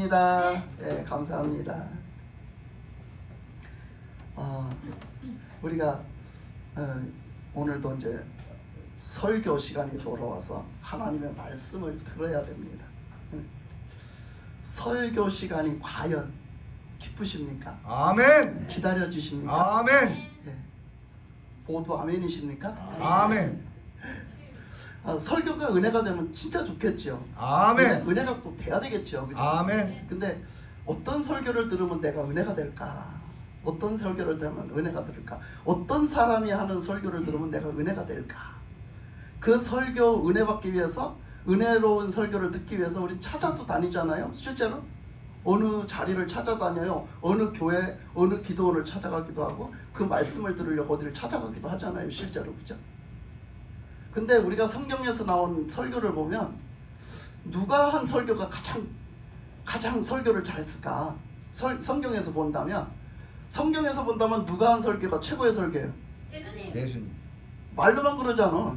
감사합니다. 예, 감사합니다. 우리가 오늘도 이제 설교 시간이 돌아와서 하나님의 말씀을 들어야 됩니다. 설교 시간이 과연 기쁘십니까? 아멘. 기다려지십니까? 아멘. 예. 모두 아멘이십니까? 아멘. 설교가 은혜가 되면 진짜 좋겠죠. 아멘. 은혜가 또 돼야 되겠죠. 그죠? 아멘. 근데 어떤 설교를 들으면 내가 은혜가 될까? 어떤 설교를 들으면 은혜가 될까? 어떤 사람이 하는 설교를 들으면 내가 은혜가 될까? 그 설교 은혜 받기 위해서, 은혜로운 설교를 듣기 위해서 우리 찾아도 다니잖아요. 실제로 어느 자리를 찾아다녀요. 어느 교회, 어느 기도원을 찾아가기도 하고 그 말씀을 들으려고 어디를 찾아가기도 하잖아요. 실제로. 그죠? 근데 우리가 성경에서 나온 설교를 보면 누가 한 설교가 가장 설교를 잘했을까? 성경에서 본다면 누가 한 설교가 최고의 설교예요? 예수님. 말로만 그러잖아.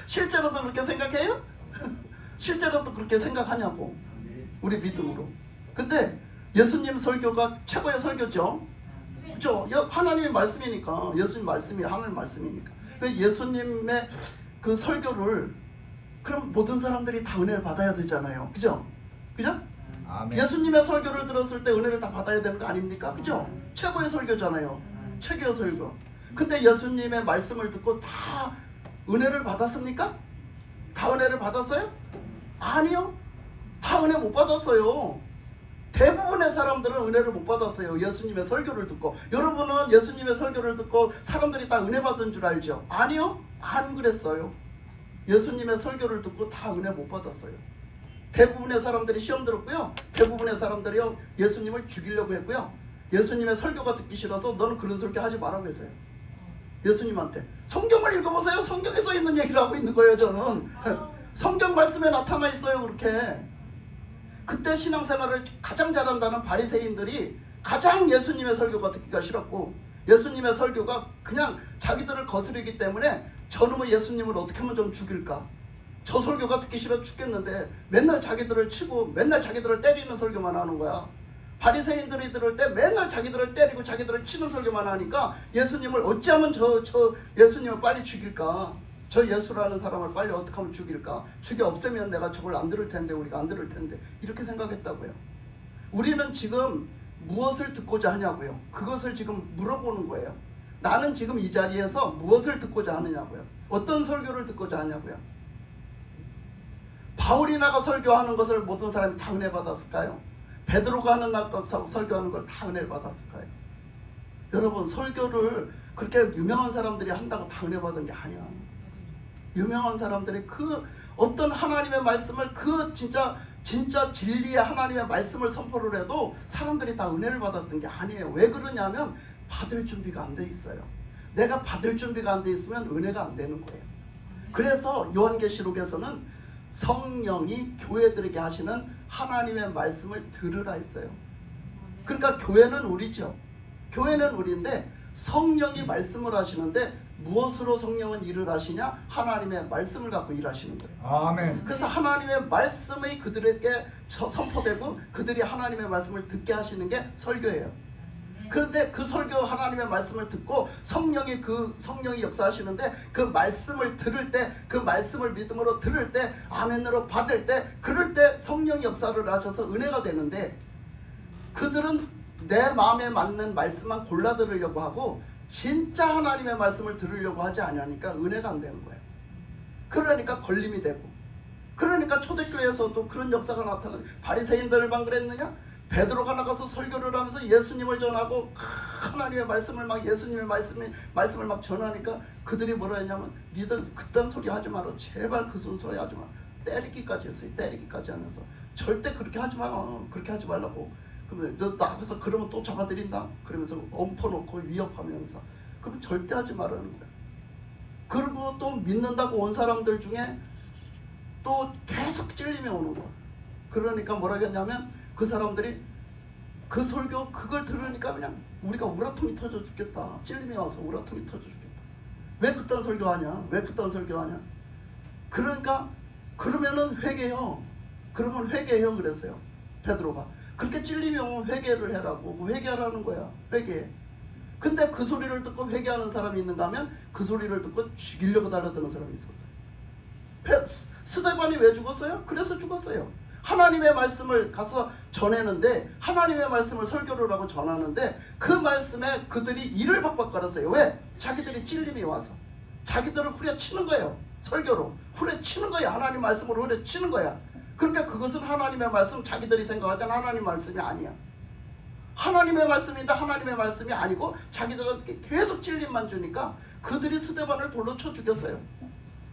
실제로도 그렇게 생각해요? 실제로도 그렇게 생각하냐고. 우리 믿음으로. 근데 예수님 설교가 최고의 설교죠. 그죠? 하나님의 말씀이니까. 예수님 말씀이 하나님 말씀이니까. 예수님의 그 설교를 그럼 모든 사람들이 다 은혜를 받아야 되잖아요. 그죠? 그죠? 아멘. 예수님의 설교를 들었을 때 은혜를 다 받아야 되는 거 아닙니까? 그죠? 최고의 설교잖아요. 최고의 설교. 근데 예수님의 말씀을 듣고 다 은혜를 받았습니까? 다 은혜를 받았어요? 아니요. 다 은혜 못 받았어요. 대부분의 사람들은 은혜를 못 받았어요. 예수님의 설교를 듣고. 여러분은 예수님의 설교를 듣고 사람들이 다 은혜 받은 줄 알죠? 아니요. 안 그랬어요. 예수님의 설교를 듣고 다 은혜 못 받았어요. 대부분의 사람들이 시험 들었고요. 대부분의 사람들이요 예수님을 죽이려고 했고요. 예수님의 설교가 듣기 싫어서 너는 그런 설교 하지 말라고 했어요. 예수님한테. 성경을 읽어보세요. 성경에 써 있는 얘기를 하고 있는 거예요. 저는 성경 말씀에 나타나 있어요. 그렇게. 그때 신앙생활을 가장 잘한다는 바리새인들이 가장 예수님의 설교가 듣기가 싫었고, 예수님의 설교가 그냥 자기들을 거스르기 때문에 저놈의 예수님을 어떻게 하면 좀 죽일까, 저 설교가 듣기 싫어 죽겠는데 맨날 자기들을 치고 맨날 자기들을 때리는 설교만 하는 거야. 바리새인들이 들을 때 맨날 자기들을 때리고 자기들을 치는 설교만 하니까 예수님을 어찌하면 저 예수님을 빨리 죽일까, 저 예수라는 사람을 빨리 어떻게 하면 죽일까, 죽여 없애면 내가 저걸 안 들을 텐데, 우리가 안 들을 텐데, 이렇게 생각했다고요. 우리는 지금 무엇을 듣고자 하냐고요. 그것을 지금 물어보는 거예요. 나는 지금 이 자리에서 무엇을 듣고자 하느냐고요. 어떤 설교를 듣고자 하냐고요. 바울이 나가 설교하는 것을 모든 사람이 다 은혜 받았을까요? 베드로가 하는 설교하는 걸 다 은혜를 받았을까요? 여러분, 설교를 그렇게 유명한 사람들이 한다고 다 은혜 받은 게 아니야. 유명한 사람들이 그 어떤 하나님의 말씀을, 그 진짜 진리의 하나님의 말씀을 선포를 해도 사람들이 다 은혜를 받았던 게 아니에요. 왜 그러냐면 받을 준비가 안 돼 있어요. 내가 받을 준비가 안 돼 있으면 은혜가 안 되는 거예요. 그래서 요한계시록에서는 성령이 교회들에게 하시는 하나님의 말씀을 들으라 했어요. 그러니까 교회는 우리죠. 교회는 우리인데 성령이 말씀을 하시는데 무엇으로 성령은 일을 하시냐? 하나님의 말씀을 갖고 일하시는 거예요. 아멘. 그래서 하나님의 말씀이 그들에게 선포되고 그들이 하나님의 말씀을 듣게 하시는 게 설교예요. 그런데 그 설교 하나님의 말씀을 듣고 성령이 역사하시는데 그 말씀을 들을 때, 그 말씀을 믿음으로 들을 때, 아멘으로 받을 때, 그럴 때 성령이 역사를 하셔서 은혜가 되는데, 그들은 내 마음에 맞는 말씀만 골라 들으려고 하고 진짜 하나님의 말씀을 들으려고 하지 않으니까 은혜가 안 되는 거예요. 그러니까 걸림이 되고, 그러니까 초대교회에서도 그런 역사가 나타나는. 바리새인들만 그랬느냐? 베드로가 나가서 설교를 하면서 예수님을 전하고 하나님의 말씀을 막, 예수님의 말씀을 막 전하니까 그들이 뭐라 했냐면, 니들 그딴 소리 하지 마라, 제발 그 소리 하지 마. 때리기까지 했어요. 때리기까지 하면서 절대 그렇게 하지 마, 그렇게 하지 말라고. 그러면 너 나가서 그러면 또 잡아들인다, 그러면서 엎어놓고 위협하면서, 그러면 절대 하지 말라는 거야. 그리고 또 믿는다고 온 사람들 중에 또 계속 찔림이 오는 거야. 그러니까 뭐라 했냐면, 그 사람들이 그 설교 그걸 들으니까 그냥 우리가 우라통이 터져 죽겠다. 찔림이 와서 우라통이 터져 죽겠다. 왜 그딴 설교하냐? 왜 그딴 설교하냐? 그러니까 그러면은 회개해요. 그러면 회개해요 그랬어요. 베드로가. 그렇게 찔리면 회개를 해라고. 회개하라는 거야. 회개. 근데 그 소리를 듣고 회개하는 사람이 있는가 하면 그 소리를 듣고 죽이려고 달려드는 사람이 있었어요. 스데반이 왜 죽었어요? 그래서 죽었어요. 하나님의 말씀을 가서 전했는데, 하나님의 말씀을 설교를 하고 전하는데 그 말씀에 그들이 이를 박박 갈았어요. 왜? 자기들이 찔림이 와서 자기들을 후려치는 거예요. 설교로 후려치는 거야. 하나님 말씀으로 후려치는 거야. 그러니까 그것은 하나님의 말씀, 자기들이 생각할 때는 하나님 말씀이 아니야. 하나님의 말씀인데 하나님의 말씀이 아니고 자기들은 계속 찔림만 주니까 그들이 스데반을 돌로 쳐 죽였어요.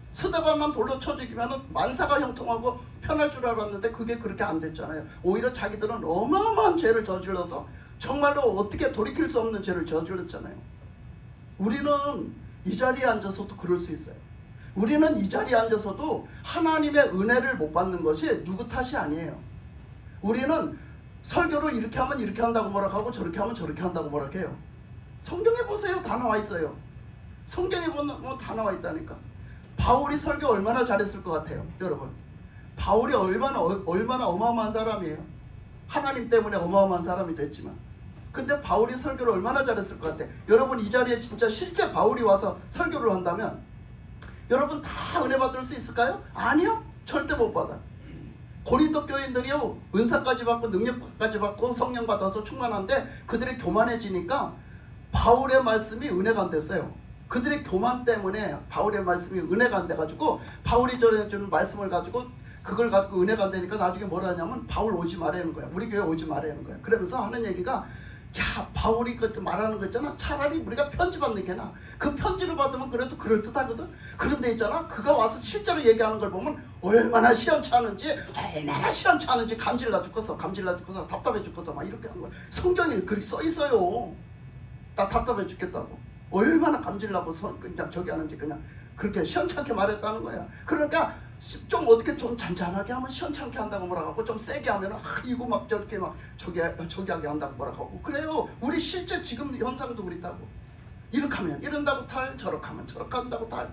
스데반만 돌로 쳐 죽이면 만사가 형통하고 편할 줄 알았는데 그게 그렇게 안 됐잖아요. 오히려 자기들은 어마어마한 죄를 저질러서 정말로 어떻게 돌이킬 수 없는 죄를 저질렀잖아요. 우리는 이 자리에 앉아서도 그럴 수 있어요. 우리는 이 자리에 앉아서도 하나님의 은혜를 못 받는 것이 누구 탓이 아니에요. 우리는 설교를 이렇게 하면 이렇게 한다고 뭐라 하고 저렇게 하면 저렇게 한다고 뭐라 해요. 성경에 보세요. 다 나와 있어요. 성경에 보면 다 나와 있다니까. 바울이 설교 얼마나 잘했을 것 같아요, 여러분. 바울이 얼마나 어마어마한 사람이에요. 하나님 때문에 어마어마한 사람이 됐지만. 근데 바울이 설교를 얼마나 잘했을 것 같아요. 여러분 이 자리에 진짜 실제 바울이 와서 설교를 한다면 여러분 다 은혜 받을 수 있을까요? 아니요. 절대 못 받아. 고린도 교인들이요, 은사까지 받고 능력까지 받고 성령 받아서 충만한데 그들이 교만해지니까 바울의 말씀이 은혜가 안 됐어요. 그들의 교만 때문에 바울의 말씀이 은혜가 안 돼가지고 바울이 전해주는 말씀을 가지고 그걸 가지고 은혜가 안 되니까 나중에 뭐라 하냐면 바울 오지 말라는 거야. 우리 교회 오지 말라는 거야. 그러면서 하는 얘기가, 야, 바울이 그 말하는 거 있잖아. 차라리 우리가 편지 받는 게 나아. 그 편지를 받으면 그래도 그럴듯하거든. 그런데 있잖아, 그가 와서 실제로 얘기하는 걸 보면 얼마나 시원찮은지 감질나 죽겠어. 답답해 죽겠어. 막 이렇게 하는 거야. 성경에 그렇게 써 있어요. 나 답답해 죽겠다고. 얼마나 감질나고 그냥 저기 하는지 그냥 그렇게 시원찮게 말했다는 거야. 그러니까 좀 어떻게 좀 잔잔하게 하면 시원찮게 한다고 뭐라 하고, 좀 세게 하면 이거 막 저렇게 막 저기 하게 한다고 뭐라 하고 그래요. 우리 실제 지금 현상도 그렇다고. 이렇게 하면 이런다고 탈, 저렇게 하면 저렇게 한다고 탈.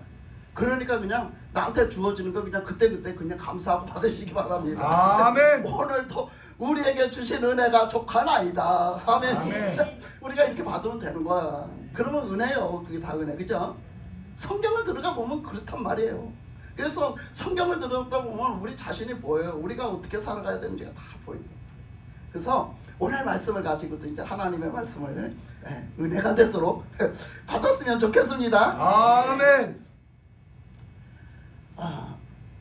그러니까 그냥 나한테 주어지는 거 그냥 그때그때 그냥 감사하고 받으시기 바랍니다. 아멘. 오늘도 우리에게 주신 은혜가 족하나이다. 아멘. 아멘. 우리가 이렇게 받으면 되는 거야. 그러면 은혜요. 그게 다 은혜. 그죠? 성경을 들어가 보면 그렇단 말이에요. 그래서 성경을 들어가 보면 우리 자신이 보여요. 우리가 어떻게 살아가야 되는지가 다 보입니다. 그래서 오늘 말씀을 가지고도 이제 하나님의 말씀을 은혜가 되도록 받았으면 좋겠습니다. 아멘.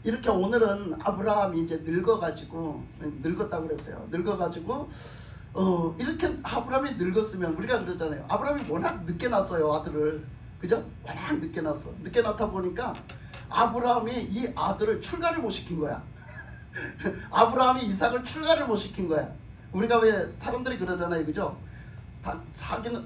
이렇게 오늘은 아브라함이 이제 늙었다고 그랬어요. 늙어가지고 이렇게 아브라함이 늙었으면, 우리가 그러잖아요. 아브라함이 워낙 늦게 낳았어요, 아들을. 그죠? 워낙 늦게 낳았어. 늦게 낳다 보니까 아브라함이 이 아들을 출가를 못 시킨 거야. 아브라함이 이삭을 출가를 못 시킨 거야. 우리가 왜 사람들이 그러잖아요, 그죠?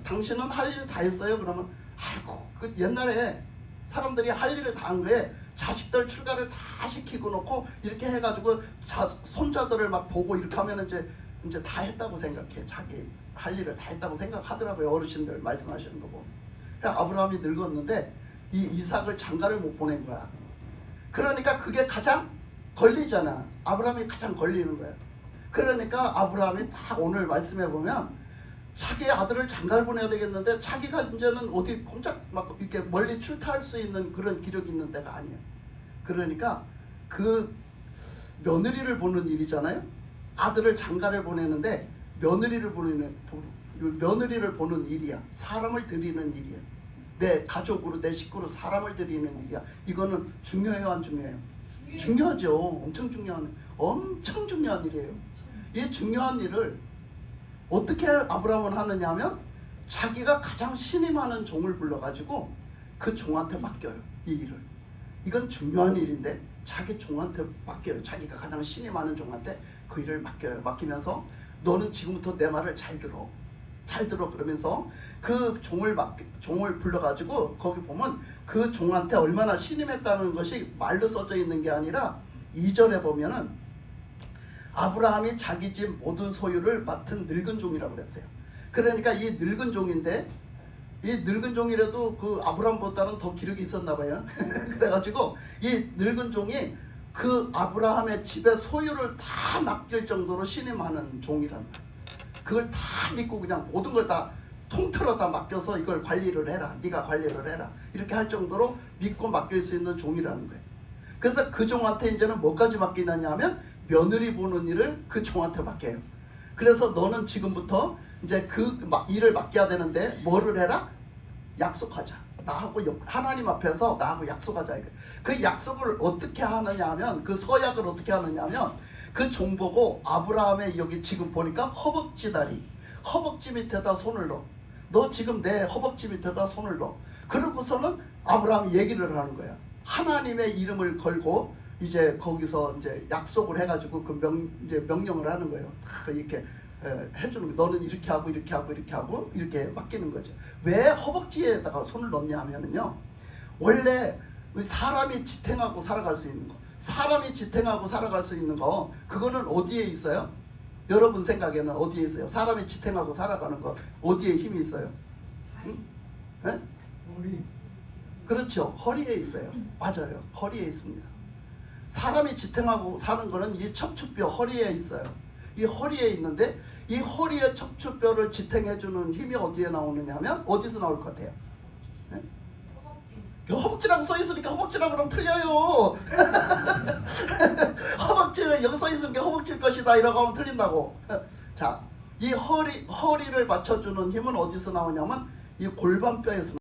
당신은 할 일 다 했어요. 그러면 아이고, 그 옛날에 사람들이 할 일을 다 한 거에 자식들 출가를 다 시키고 놓고 이렇게 해가지고 손자들을 막 보고 이렇게 하면 이제 다 했다고 생각해. 자기 할 일을 다 했다고 생각하더라고요. 어르신들 말씀하시는 거 보고. 아브라함이 늙었는데 이 이삭을 장가를 못 보낸 거야. 그러니까 그게 가장 걸리잖아. 아브라함이 가장 걸리는 거야. 그러니까 아브라함이 딱 오늘 말씀해 보면 자기 아들을 장가를 보내야 되겠는데 자기가 이제는 어디 꼼짝 막 이렇게 멀리 출타할 수 있는 그런 기력이 있는 데가 아니야. 그러니까 그 며느리를 보는 일이잖아요. 아들을 장가를 보내는데 며느리를 보는 일이야. 사람을 들이는 일이야. 내 가족으로, 내 식구로 사람을 들이는 일이야. 이거는 중요해요, 안 중요해요? 중요하죠. 엄청 중요한 일이에요. 이 중요한 일을 어떻게 아브라함은 하느냐 하면 자기가 가장 신임하는 종을 불러가지고 그 종한테 맡겨요, 이 일을. 이건 중요한 일인데 자기 종한테 맡겨요. 자기가 가장 신임하는 종한테 그 일을 맡겨요. 맡기면서 너는 지금부터 내 말을 잘 들어. 그러면서 그 종을 불러가지고 거기 보면 그 종한테 얼마나 신임했다는 것이 말로 써져 있는 게 아니라 이전에 보면은 아브라함이 자기 집 모든 소유를 맡은 늙은 종이라고 그랬어요. 그러니까 이 늙은 종인데, 이 늙은 종이라도 그 아브라함보다는 더 기력이 있었나 봐요. 그래가지고 이 늙은 종이 그 아브라함의 집의 소유를 다 맡길 정도로 신임하는 종이란 말이야. 그걸 다 믿고 그냥 모든 걸 다 통틀어 다 맡겨서 이걸 관리를 해라. 네가 관리를 해라. 이렇게 할 정도로 믿고 맡길 수 있는 종이라는 거예요. 그래서 그 종한테 이제는 뭐까지 맡기느냐 하면 며느리 보는 일을 그 종한테 맡겨요. 그래서 너는 지금부터 이제 그 일을 맡겨야 되는데 뭐를 해라? 약속하자. 나하고 하나님 앞에서 나하고 약속하자. 그 약속을 어떻게 하느냐 하면 그 서약을 어떻게 하느냐 하면 그 종 보고 아브라함의 여기 지금 보니까 허벅지 다리, 허벅지 밑에다 손을 넣어. 너 지금 내 허벅지 밑에다 손을 넣어. 그러고서는 아브라함이 얘기를 하는 거야. 하나님의 이름을 걸고 이제 거기서 이제 약속을 해가지고 그 이제 명령을 하는 거예요. 이렇게 해주는 거. 너는 이렇게 하고 이렇게 하고 이렇게 하고 이렇게 맡기는 거죠. 왜 허벅지에다가 손을 넣냐 하면은요. 원래 사람이 지탱하고 살아갈 수 있는 거, 사람이 지탱하고 살아갈 수 있는 거, 그거는 어디에 있어요? 여러분 생각에는 어디에 있어요? 사람이 지탱하고 살아가는 거 어디에 힘이 있어요? 응? 네? 우리 그렇죠. 허리에 있어요. 맞아요. 허리에 있습니다. 사람이 지탱하고 사는 거는 이 척추뼈 허리에 있어요. 이 허리에 있는데 이 허리의 척추뼈를 지탱해주는 힘이 어디에 나오느냐 하면 어디서 나올 것 같아요? 네? 허벅지라고 써 있으니까 허벅지라고 그러면 틀려요. 허벅지는 여기 써 있으니까 허벅지일 것이다 이라고 하면 틀린다고. 자, 이 허리를 받쳐주는 힘은 어디서 나오냐면 이 골반뼈에서